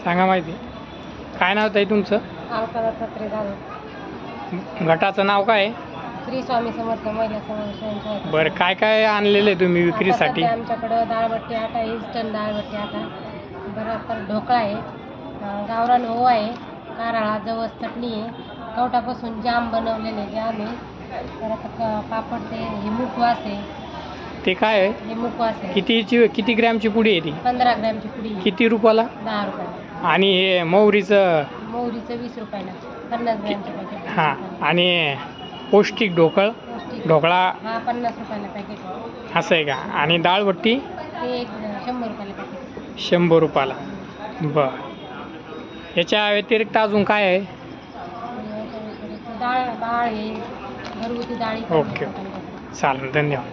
सांगा माहिती. काय नाव ताई तुमचं? अलका दत्तात्रय जाधव. गटाचं नाव काय आहे? श्री स्वामी समर्थ महिला समाज स्वयंसहायता. बरं, काय काय आणलेलं आहे तुम्ही विक्रीसाठी? आता सध्या आमच्याकडं डाळबट्टी आटा आहे, इन्स्टंट डाळबट्टी आटा. बरं, तर ढोकळा आहे, गावरान ओवा आहे, कारळा जवस चटणी आहे, कवटापासून जाम बनवलेले जाम आहे. परत पापड ते हे मुखवास आहे. ते काय आहे? हे मुखवास आहे. किती ग्रॅमची पुडी आहे ती? 15 ग्रॅमची पुडी. किती रुपयाला? 10 रुपयाला. आणि हे मोहरीचं? मोहरीचं 20 रुपयाला. 50 ग्रॅमचं पॅकेट. हां. आणि पौष्टिक ढोकळा? पौष्टिक ढोकळा हा 50 रुपयाला पॅकेट. असं आहे का? आणि डाळबट्टी? ते 100 रुपयाला पॅकेट. 100 रुपयाला. बरं, याच्या व्यतिरिक्त अजून काय आहे? डाळ आहे, घरगुती डाळी. ओके, चालेल, धन्यवाद.